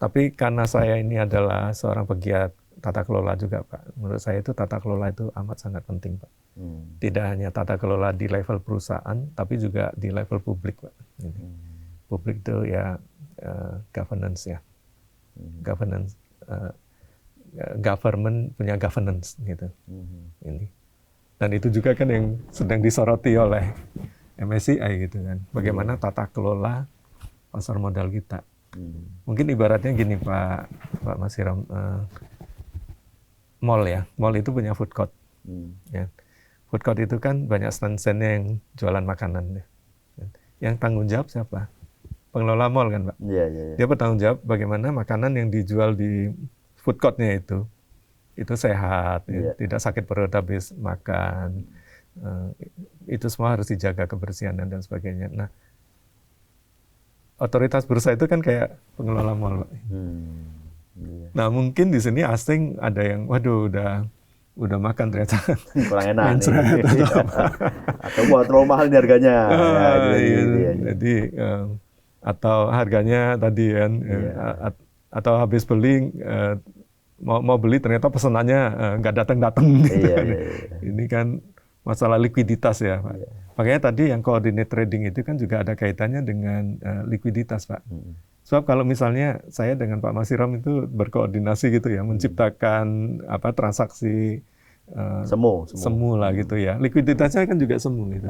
Tapi karena saya ini adalah seorang pegiat tata kelola juga, Pak. Menurut saya itu tata kelola itu amat sangat penting, Pak. Tidak hanya tata kelola di level perusahaan, tapi juga di level publik, Pak. Publik itu ya governance ya, governance, government punya governance gitu. Ini. Dan itu juga kan yang sedang disoroti oleh MSCI gitu kan. Bagaimana tata kelola pasar modal kita. Mungkin ibaratnya gini Pak Masiram, mall ya, mall itu punya food court. Ya. Food court itu kan banyak stand-standnya yang jualan makanan. Ya. Yang tanggung jawab siapa? Pengelola mall kan, Pak. Dia bertanggung jawab bagaimana makanan yang dijual di food court-nya itu sehat, ya, tidak sakit perut habis makan. Itu semua harus dijaga kebersihan dan sebagainya. Nah, otoritas bursa itu kan kayak pengelola mall, Pak. Nah, mungkin di sini asing ada yang, waduh, udah makan ternyata kurang enak nih. Atau wah terlalu mahal nih harganya. Jadi atau harganya tadi kan, atau habis beli mau beli ternyata pesanannya nggak datang-datang. Gitu. Ini kan masalah likuiditas ya, Pak. Makanya tadi yang coordinate trading itu kan juga ada kaitannya dengan likuiditas, Pak. Sebab kalau misalnya saya dengan Pak Masiram itu berkoordinasi gitu ya, menciptakan transaksi semu lah gitu ya. Likuiditasnya kan juga semu gitu.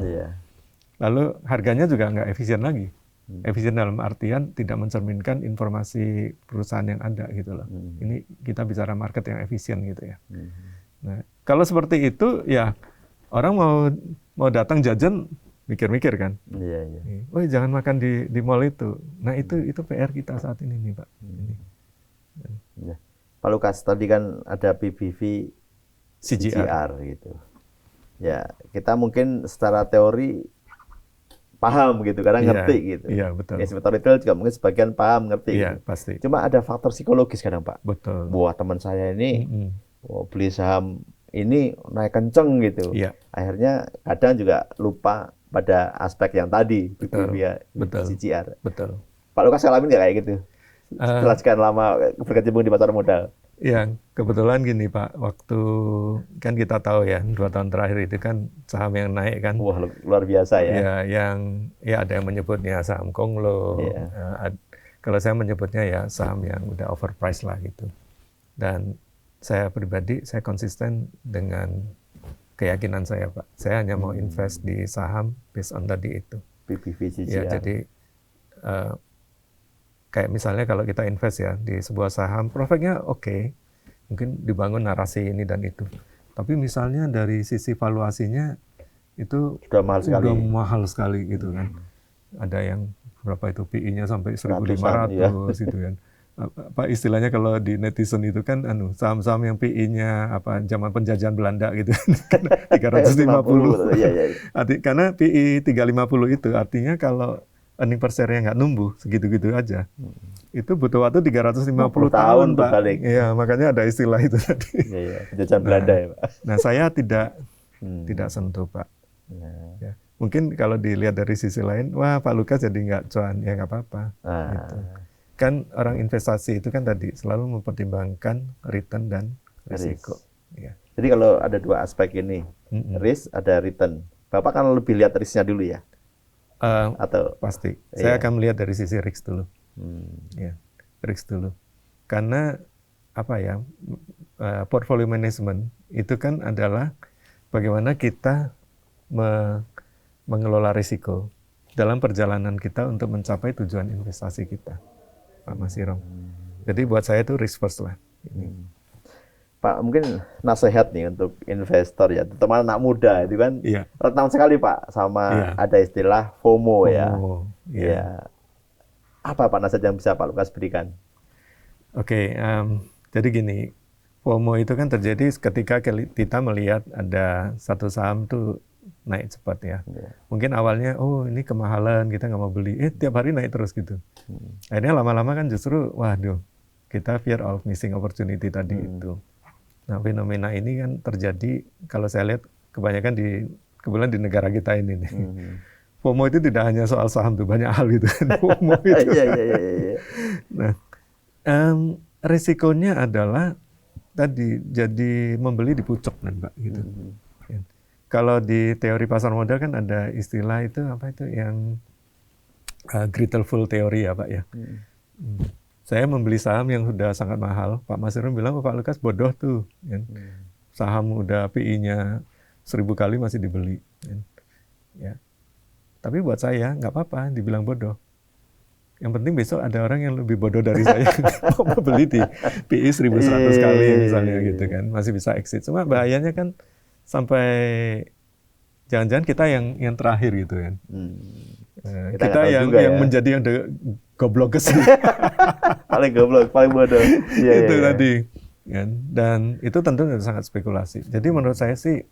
Lalu harganya juga nggak efisien lagi. Efisien dalam artian tidak mencerminkan informasi perusahaan yang ada gitu loh. Ini kita bicara market yang efisien gitu ya. Nah, kalau seperti itu ya orang mau datang jajan mikir-mikir kan. Oh jangan makan di mall itu. Nah itu PR kita saat ini nih Pak. Pak Lukas, tadi kan ada PBV CGR gitu. Ya kita mungkin secara teori paham gitu, karena ngerti gitu. Iya, betul. Investor retail juga mungkin sebagian paham, ngerti. Iya, gitu. pasti. Cuma ada faktor psikologis kadang, Pak. Betul. Wah, teman saya ini beli saham ini naik kenceng gitu. Iya. Akhirnya kadang juga lupa pada aspek yang tadi, CGR. Betul. Pak Lukas ngalamin nggak kayak gitu? Setelah sekian lama berkecimpung di pasar modal. Ya, kebetulan gini Pak, waktu kan kita tahu ya 2 tahun terakhir itu kan saham yang naik kan. Wah, luar biasa ya. Ya, ada yang menyebutnya saham konglo. Kalau saya menyebutnya ya saham yang udah overpriced lah gitu. Dan saya pribadi, saya konsisten dengan keyakinan saya Pak. Saya hanya mau invest di saham based on tadi itu. PBV CGR. Ya, jadi kayak misalnya kalau kita invest ya di sebuah saham, profitnya oke, mungkin dibangun narasi ini dan itu. Tapi misalnya dari sisi valuasinya itu sudah mahal sekali gitu kan. Ada yang berapa itu PI-nya sampai 1.500 gitu kan. Apa istilahnya kalau di netizen itu kan saham-saham yang PI-nya zaman penjajahan Belanda gitu. 350. Karena PI 350 itu artinya kalau earning per share-nya nggak numbuh segitu-gitu aja. Itu butuh waktu 350 tahun Pak. Iya, makanya ada istilah itu tadi. Penjajahan Belanda ya Pak. Nah, saya tidak sentuh Pak. Ya. Mungkin kalau dilihat dari sisi lain, wah Pak Lukas jadi nggak cuan, ya nggak apa-apa. Gitu. Kan orang investasi itu kan tadi selalu mempertimbangkan return dan risiko. Ya. Jadi kalau ada 2 aspek ini, risk ada return. Bapak kan lebih lihat risknya dulu ya? Atau pasti. Saya akan melihat dari sisi risk dulu. Ya, risk dulu. Karena portfolio management itu kan adalah bagaimana kita mengelola risiko dalam perjalanan kita untuk mencapai tujuan investasi kita, Pak Mas Irom. Jadi buat saya itu risk first lah. Pak, mungkin nasihat nih untuk investor ya, terutama anak muda itu kan rentan sekali Pak sama ada istilah FOMO ya. Apa Pak nasihat yang bisa Pak Lukas berikan? Oke, jadi gini, FOMO itu kan terjadi ketika kita melihat ada satu saham tuh naik cepat ya. Mungkin awalnya, ini kemahalan, kita nggak mau beli. Tiap hari naik terus gitu. Akhirnya lama-lama kan justru, waduh, kita fear of missing opportunity tadi itu. Nah, fenomena ini kan terjadi kalau saya lihat kebanyakan kebetulan di negara kita ini nih. FOMO itu tidak hanya soal saham tuh, banyak hal gitu kan. FOMO itu. Nah, risikonya adalah tadi jadi membeli di pucuk kan, Pak gitu. Kalau di teori pasar modal kan ada istilah itu yang Gretelful teori ya, Pak ya. Saya membeli saham yang sudah sangat mahal. Pak Mas Irom bilang, Pak Lukas bodoh tuh. Saham udah PI-nya 1000 kali masih dibeli. Ya. Tapi buat saya, nggak apa-apa dibilang bodoh. Yang penting besok ada orang yang lebih bodoh dari saya. Mau beli di PI 1100 kali misalnya gitu kan. Masih bisa exit. Cuma bahayanya kan sampai jangan-jangan kita yang terakhir gitu kan. Kita yang menjadi yang goblok kesini. Paling goblok, paling bodoh. Itu tadi. Kan? Dan itu tentu sangat spekulasi. Jadi menurut saya sih,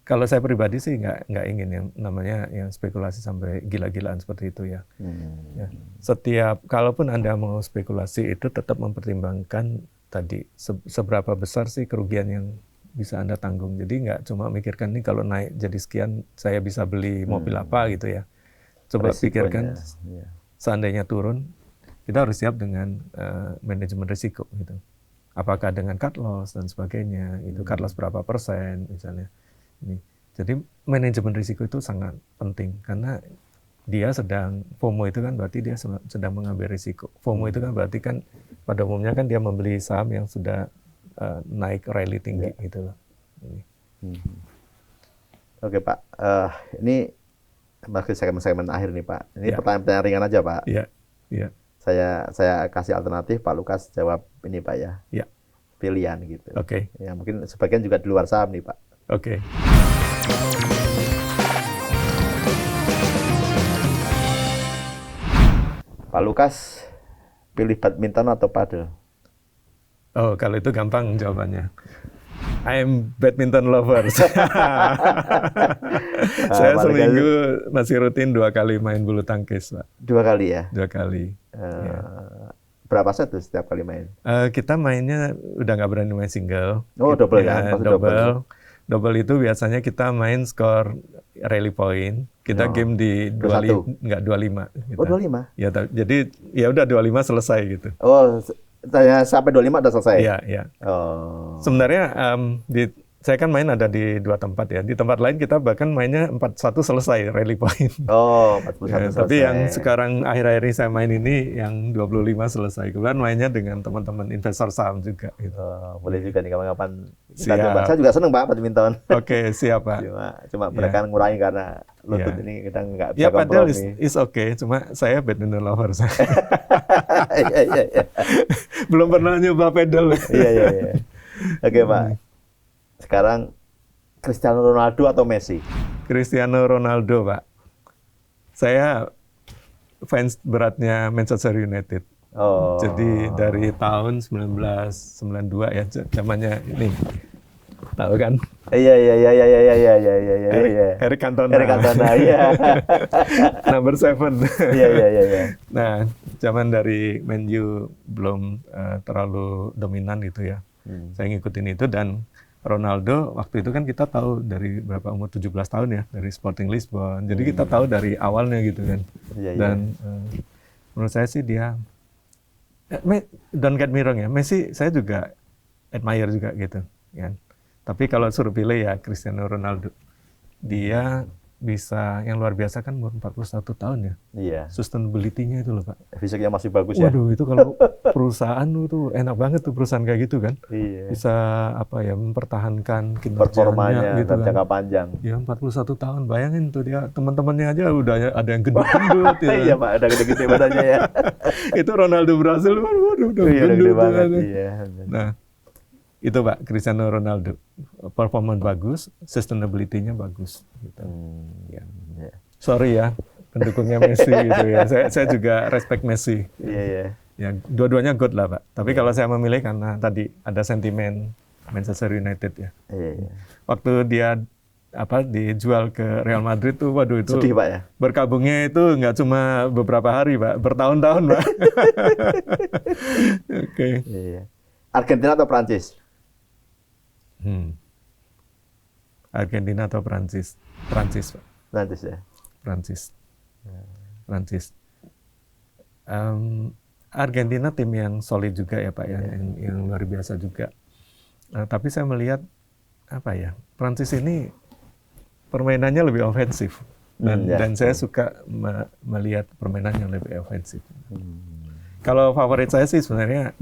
kalau saya pribadi sih nggak ingin yang namanya yang spekulasi sampai gila-gilaan seperti itu ya. Kalaupun Anda mau spekulasi itu tetap mempertimbangkan tadi seberapa besar sih kerugian yang bisa Anda tanggung. Jadi nggak cuma mikirkan nih kalau naik jadi sekian saya bisa beli mobil apa gitu ya. Coba pikirkan seandainya turun, kita harus siap dengan manajemen risiko gitu. Apakah dengan cut loss dan sebagainya, itu cut loss berapa persen misalnya. Jadi manajemen risiko itu sangat penting karena dia FOMO itu kan berarti dia sedang mengambil risiko. FOMO itu kan berarti kan pada umumnya kan dia membeli saham yang sudah naik rally tinggi gitu loh. Oke Pak, ini masih segmen akhir nih Pak. Ini Ya. pertanyaan-pertanyaan ringan aja Pak. Iya, iya, Saya kasih alternatif, Pak Lukas jawab ini Pak ya. iya. Pilihan gitu. Oke, Ya mungkin sebagian juga di luar saham nih Pak. oke. Pak Lukas pilih badminton atau padel? Oh, kalau itu gampang jawabannya. I'm badminton lover. Saya seminggu masih rutin 2 kali main bulu tangkis, Pak. 2 kali ya? 2 kali. Ya. Berapa set tuh setiap kali main? Kita mainnya udah nggak berani main single. Oh, double ya? Pasti Double. Double itu biasanya kita main skor rally point. Kita game di 25, nggak 25. Gitu. Oh, 25? Ya, jadi ya udah 25 selesai gitu. Oh, sampai 25 udah selesai? Iya, iya. Oh. Sebenarnya saya kan main ada di 2 tempat ya. Di tempat lain kita bahkan mainnya 41 selesai rally point. Oh, 41 ya, selesai. Tapi yang sekarang akhir-akhir ini saya main ini yang 25 selesai. Kemudian mainnya dengan teman-teman investor saham juga. Gitu. Boleh juga nih kapan-kapan kita coba. Saya juga seneng Pak badminton. Oke, siap Pak. Cuma mereka ngurangi karena lutut ini kita nggak bisa kompromi. Ya, padahal is okay. Cuma saya badminton lover. Iya. Belum pernah nyoba pedal. Iya. Oke Pak. Sekarang Cristiano Ronaldo atau Messi? Cristiano Ronaldo, Pak. Saya fans beratnya Manchester United. Oh. Jadi dari tahun 1992 ya, zamannya ini. Tahu kan? Iya. Eric Cantona. Eric Cantona, iya. Number 7. Iya. Nah, zaman dari Man U belum terlalu dominan gitu ya. Saya ngikutin itu dan Ronaldo waktu itu kan kita tahu dari berapa umur 17 tahun ya dari Sporting Lisbon. Jadi kita tahu dari awalnya gitu kan. Dan menurut saya sih dia don't get me wrong ya, Messi saya juga admire juga gitu kan. Tapi kalau suruh pilih ya Cristiano Ronaldo. Dia bisa yang luar biasa kan umur 41 tahun ya. Iya. Sustainability-nya itu loh Pak. Fisiknya masih bagus ya. Waduh, itu kalau perusahaan itu enak banget tuh perusahaan kayak gitu kan. Iya. Bisa mempertahankan performanya gitu kan. jangka panjang. Ya 41 tahun, bayangin tuh dia teman-temannya aja udah ada yang gendut-gendut ya. Iya Pak, ada gede-gede badannya ya. Itu Ronaldo Brasil, waduh udah gendut banget. Iya. Nah, itu Pak, Cristiano Ronaldo. Performance bagus, sustainability-nya bagus. Gitu. Ya. Sorry ya, pendukungnya Messi gitu ya. Saya juga respect Messi. Iya. Ya, dua-duanya good lah Pak. Tapi kalau saya memilih karena tadi ada sentimen Manchester United ya. Iya. Waktu dia dijual ke Real Madrid tuh, waduh itu sedih Pak ya. Berkabungnya itu nggak cuma beberapa hari Pak, bertahun-tahun Pak. Oke. Iya. Argentina atau Prancis? Argentina atau Prancis? Prancis Pak. Prancis ya. Prancis. Argentina tim yang solid juga ya Pak, yang luar biasa juga. Tapi saya melihat Prancis ini permainannya lebih ofensif dan saya suka melihat permainan yang lebih ofensif. Kalau favorit saya sih sebenarnya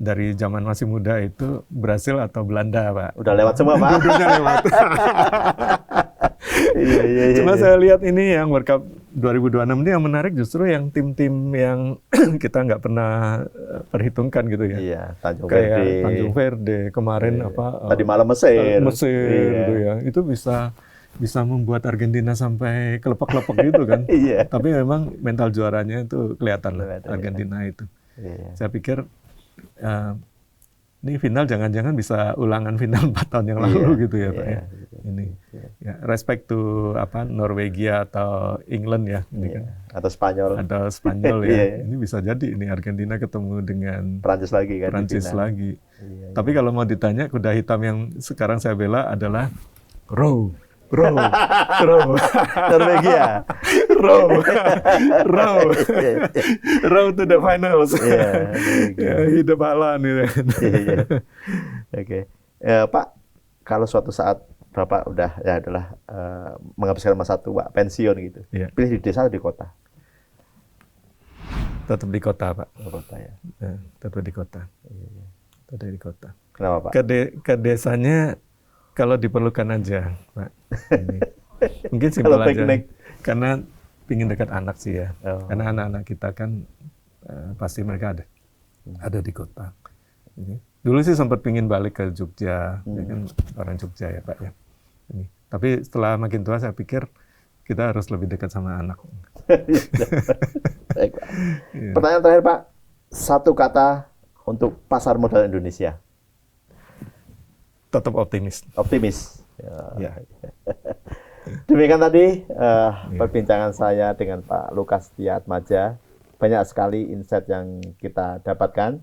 dari zaman masih muda itu Brasil atau Belanda Pak. Udah lewat semua Pak. Udah lewat. Iya. Cuma saya lihat ini yang World Cup 2026 ini yang menarik justru yang tim-tim yang kita nggak pernah perhitungkan gitu ya. Iya, Tanjung Verde kemarin tadi malam Mesir gitu ya. Itu bisa membuat Argentina sampai kelepek-kelepek gitu kan. Iya. Tapi memang mental juaranya itu kelihatan lah Argentina itu. Iya. Saya pikir ini final jangan-jangan bisa ulangan final 4 tahun yang lalu gitu ya Pak ya. Ini ya, respect to Norwegia atau England ya ini kan. Atau Spanyol ya. Ini bisa jadi ini Argentina ketemu dengan Prancis lagi kan. Lagi. Iya. Tapi kalau mau ditanya kuda hitam yang sekarang saya bela adalah Row Norwegia. Row to the finals. Hidup Haaland gitu. Oke. Pak, kalau suatu saat Bapak adalah menghabiskan masa tua, pensiun gitu. Pilih di desa atau di kota? Tetap di kota, Pak. Kota ya. Tetap di kota. Tetap di kota. Kenapa, Pak? Ke desanya kalau diperlukan aja, Pak. Mungkin simpel kalau aja. Karena pingin dekat anak sih ya. Oh. Karena anak-anak kita kan pasti mereka ada di kota. Dulu sih sempat pingin balik ke Jogja, ya kan orang Jogja ya Pak ya. Tapi setelah makin tua saya pikir kita harus lebih dekat sama anak. Baik, Pak. Pertanyaan terakhir Pak, satu kata untuk pasar modal Indonesia. Tetap optimis. Optimis. Ya. Demikian tadi perbincangan saya dengan Pak Lukas Setia-Atmaja. Banyak sekali insight yang kita dapatkan.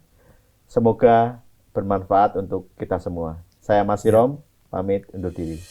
Semoga bermanfaat untuk kita semua. Saya Mas Irom, pamit undur diri.